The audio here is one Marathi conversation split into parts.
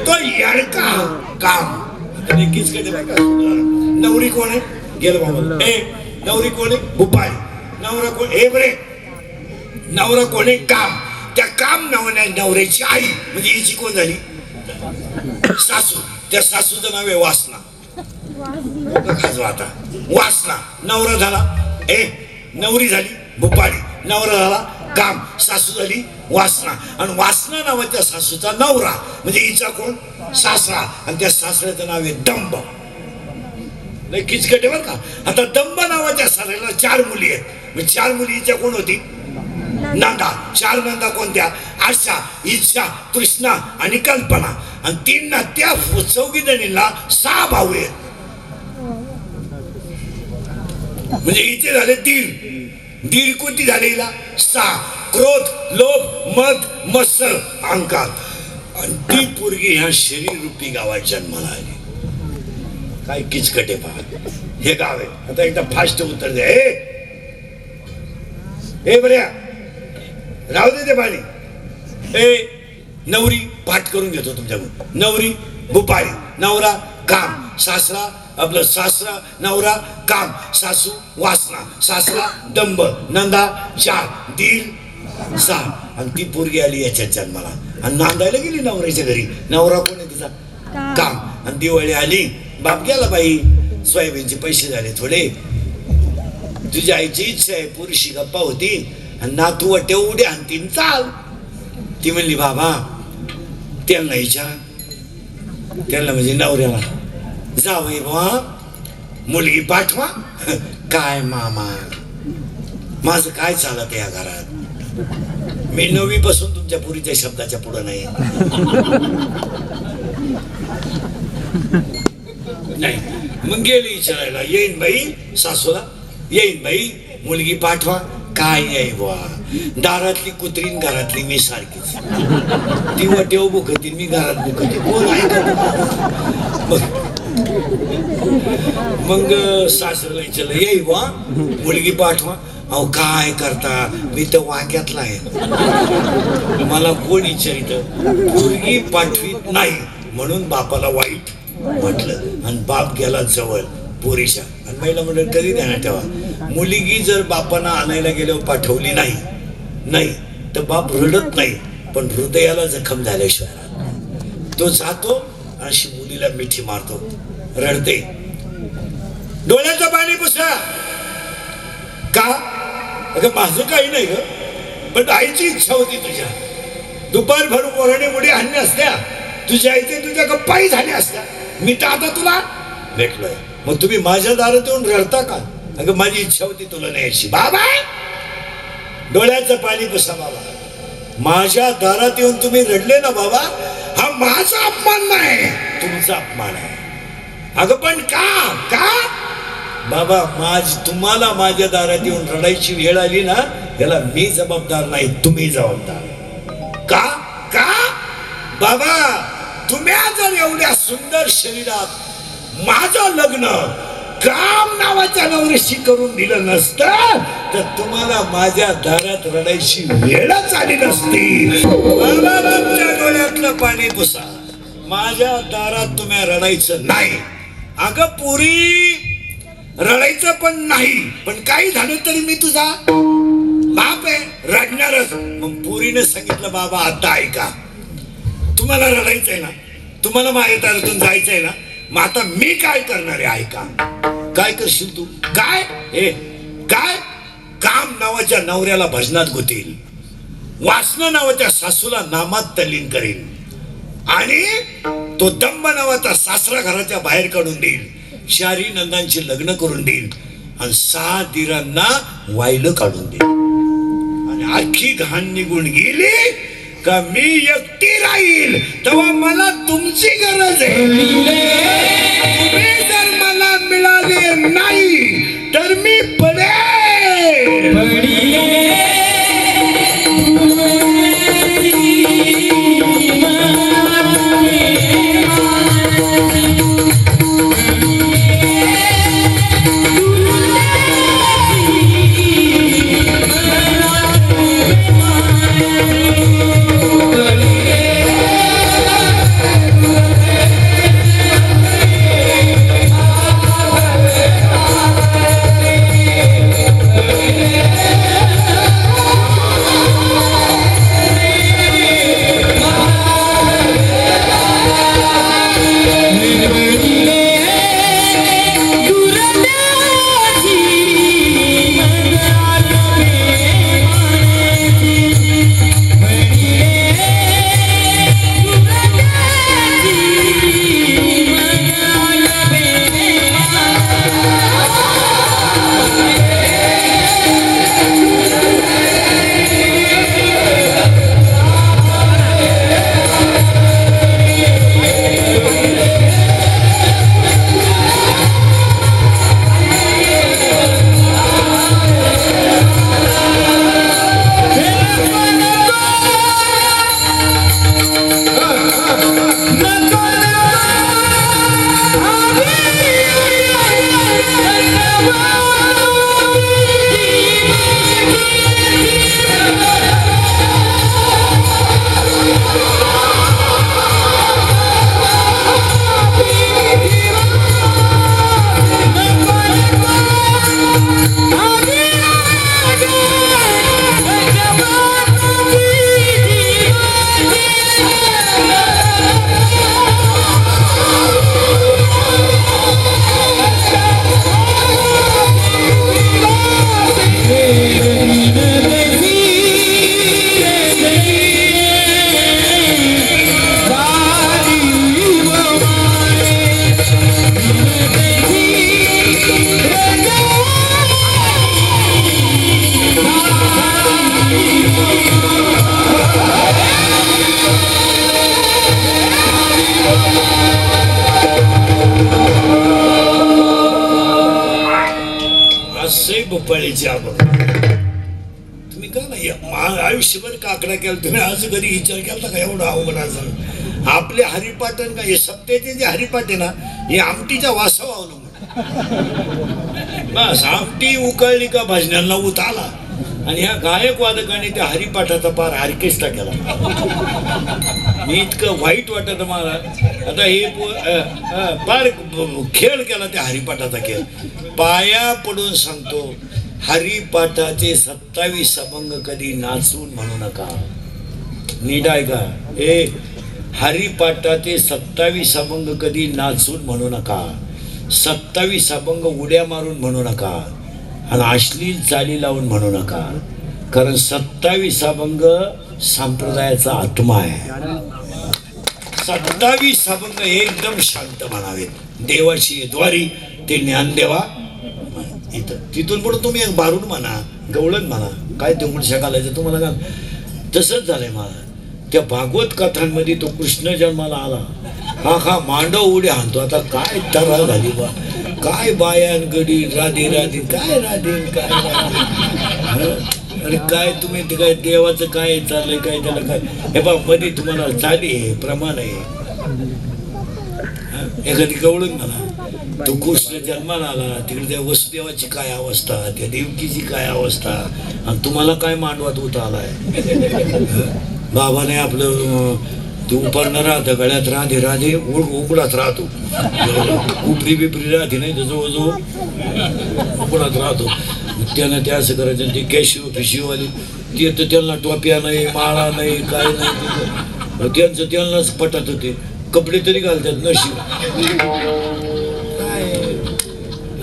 तो येडका काम किचकडे बायका नवरी कोण आहे गेलं बाबा ए नवरी कोण आहे भुपाळी नवरा कोण हे बरे नवरा कोण आहे काम त्या काम नवऱ्याची आई म्हणजे हिची कोण झाली सासू त्या सासूचं नाव आहे वासना आता वासना नवरा झाला ए नवरी झाली भुपाळी नवरा झाला काम सासू झाली वासना आणि वासना नावाच्या सासूचा नवरा म्हणजे हिचा कोण सासरा आणि त्या सासऱ्याचं नाव आहे दंब नाही किचकटे बर का आता दंब नावाच्या सासऱ्याला 4 मुली आहेत म्हणजे 4 मुली हिच्या कोण होती नंदा 4 नंदा कोणत्या आशा इच्छा कृष्णा आणि कल्पना आणि 3 ना त्या 4 जणींना 6 भाऊ आहेत म्हणजे इथे झाले दीड कोणती झाले हिला 6 क्रोध लोभ मद मत्सर अहंकार आणि ती पोरगी ह्या शरीर रूपी गावात जन्माला आली काय किचकटे पहा हे गाव आहे आता एकदा फास्ट उत्तर द्या ए बऱ्या राहू दे ते पाणी ए नवरी पाठ करून घेतो तुमच्याकडून नवरी भुपाळी नवरा काम सासरा आपलं सासरा नवरा काम सासू वासना सासरा दंब नंदा 4 दीड 6 आणि ती पोरगी आली याच्यात जन्माला आणि नांदायला गेली नवऱ्याच्या घरी नवरा कोण आहे तिचा काम आणि दिवाळी आली बाप गेला बाई सोयाबीनचे पैसे झाले थोडे तुझ्या आईची इच्छा आहे पुरुषी गप्पा होती आणि नातू वाटे उड्या आणतीन चाल ती म्हणली बाबा त्यांना विचारा त्यांना म्हणजे नवऱ्याला जावई बा मुलगी पाठवा काय मामा माझं काय चालत या घरात मी 9वी पासून तुमच्या पुरीच्या शब्दाच्या पुढे नाही मग गेली विचारायला येईन बाई सासूला येईन बाई मुलगी पाठवा काय आहे बुवा दारातली कुत्रीन घरातली मी सारखीच ती वाटेव बुकती मी घरात बुकती कोण मग सासऱ्याला विचारलं येई बुवा मुलगी पाठवा अहो काय करता मी तर वाक्यातला आहे मला कोण विचारित मुलगी पाठवीत नाही म्हणून बापाला वाईट म्हटलं आणि बाप गेला जवळ पोरीच्या आणि महिला मंडळ कधी ध्यानात ठेवा मुलगी जर बापांना आणायला गेल्यावर पाठवली नाही तर बाप रडत नाही पण हृदयाला जखम झाल्याशिवाय तो जातो अशी मुलीला मिठी मारतो रडते डोळ्याचं पाणी पुसा का अगं माझं काही नाही ग पण आईची इच्छा होती तुझ्या दुपार भर पोराने मुडी आणल्या असत्या तुझ्या आईचे तुझ्या गप्पाही झाल्या असत्या मी तर आता तुला भेटलोय मग तुम्ही माझ्या दारात येऊन रडता का अगं माझी इच्छा होती तुला न्यायची बाबा डोळ्याचं पाणी पुसा बाबा माझ्या दारात येऊन तुम्ही रडले ना बाबा हा माझा अपमान नाही तुमचा अपमान आहे अगं पण का बाबा तुम्हाला माझ्या दारात येऊन रडायची वेळ आली ना याला मी जबाबदार नाही तुम्ही जबाबदार का बाबा तुम्ही जर एवढ्या सुंदर शरीरात माझं लग्न काम नावाच्या नवऱ्याशी करून दिलं नसतं तर तुम्हाला माझ्या दारात रडायची वेळच आली नसती तुमच्या डोळ्यातलं पाणी पुसा माझ्या दारात तुम्ही रडायचं नाही अगं पुरी रडायचं पण नाही पण काही झालं तरी मी तुझा बाप आहे रडणारच मग पुरीने सांगितलं बाबा आता ऐका तुम्हाला रडायचंय ना तुम्हाला माझ्या दारातून जायचंय ना मग आता मी काय करणार आहे ऐका काय करशील तू काय काम नावाच्या नवऱ्याला भजनात गुतील वासना नावाच्या सासूला नामात तल्लीन करील आणि तो दंब नावाचा सासरा घराच्या बाहेर काढून देईल 4 नंदांची लग्न करून देईल आणि 6 दिरांना वायलं काढून देईल आणि आखी घाण निघून गेली का मी एकटी राहील तेव्हा मला तुमची गरज आहे तुम्ही जर मला मिळाले नाही तर मी भोपाळीची आबा तुम्ही का नाही आयुष्यभर काकडा केला तुम्ही असं कधी विचार केला का एवढं अवघड असं आपले हरिपाटन का हे सप्त्याचे जे हरिपाठ आहे ना हे आमटीच्या वासावर अवलंबून बस आमटी उकळली का भजनांना उत आला आणि ह्या गायक वादकाने त्या हरिपाठाचा पार ऑर्केस्ट्रा केला मी इतकं वाईट वाटत मला आता हे पार खेळ केला त्या हरिपाठाचा खेळ पाया पडून सांगतो हरिपाठाचे 27 अभंग कधी नाचून म्हणू नका नीट ऐका हे हरिपाठाचे 27 अभंग कधी नाचून म्हणू नका 27 अभंग उड्या मारून म्हणू नका आणि अश्लील चाली लावून म्हणू नका कारण 27 अभंग संप्रदायाचा आत्मा आहे 27 अभंग एकदम शांत म्हणावेत देवाची द्वारी ते ज्ञानदेवा इथं तिथून पुढे तुम्ही एक बारूड म्हणा गवळण म्हणा काय तेवढ्या घालायचं तुम्हाला का तसंच झालंय मला त्या भागवत कथांमध्ये तो कृष्ण जन्माला आला हा मांडव उड्या आणतो आता काय तरा झाली बा काय बायान गडी राधे राधे काय राधे काय अरे काय तुम्ही ते काय देवाचं काय चाललंय काय त्याला काय हे बा मध्ये तुम्हाला चाली आहे प्रमाण आहे एखादी गवळण म्हणा तो कृष्ण जन्माला आला तिकडे त्या वसुदेवाची काय अवस्था त्या देवकीची काय अवस्था आणि तुम्हाला काय मांडवात होत आलाय बाबाने आपलं तू उपरणं राहतं गळ्यात राधे राधे उघडाच राहतो उपरी बिपरी राहते नाही तर जवळजवळ उघडात राहतो त्यानं ते असं करायचं ते कॅशिओ फिशिओवाली ते तर त्यांना टोप्या नाही माळा नाही काय नाही त्यांचं त्यांनाच पटत होते कपडे तरी घालतात नशीब काय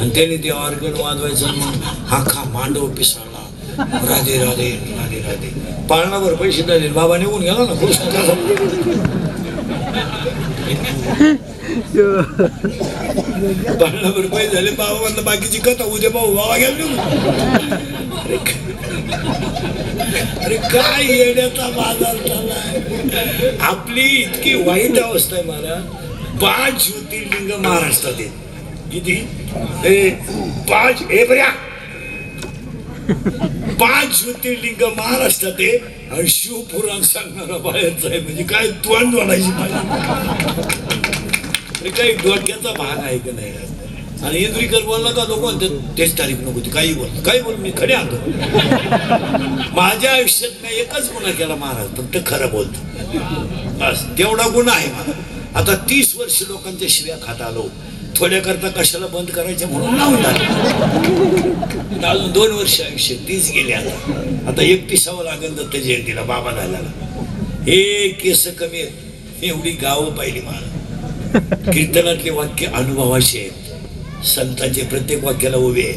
आणि त्याने ते ऑर्गन वाजवायचं मग हा मांडव पिसाळला राधे राधे राधे राधे पाळणावर पैसे दिले बाबा निघून गेला ना कृष्ण पाळणावर पैसे झाले बाबा म्हणलं बाकीची कथा उद्या भाऊ बाबा गेला अरे काय येण्याचा बाजार चाललाय आपली इतकी वाईट अवस्था आहे मला 5 ज्योतिर्लिंग महाराष्ट्रात आहेत किती 5 बऱ्या 5 ज्योतिर्लिंग महाराष्ट्रात आहे आणि शिवपुराण सांगणारा बाहेरचा आहे म्हणजे काय तोंड वाढायची पाहिजे काही डोक्याचा भाग आहे का नाही आणि इंद्रिकर बोलला का लोक म्हणतात तेच तारीख नको ती काही बोल मी खडे आणतो माझ्या आयुष्यात मी एकच गुन्हा केला महाराज फक्त खरं बोलतो बस तेवढा गुन्हा आहे मला आता 30 वर्ष लोकांच्या शिव्या खात आलो थोड्या करता कशाला बंद करायचे म्हणून अजून 2 वर्ष आयुष्य 30 गेले आता 31वा लागेल दत्त जयंतीला बाबा झाला हे केस कमी आहेत एवढी गावं पाहिली मला कीर्तनातले वाक्य अनुभवाचे आहेत संतांचे प्रत्येक वाक्याला उभे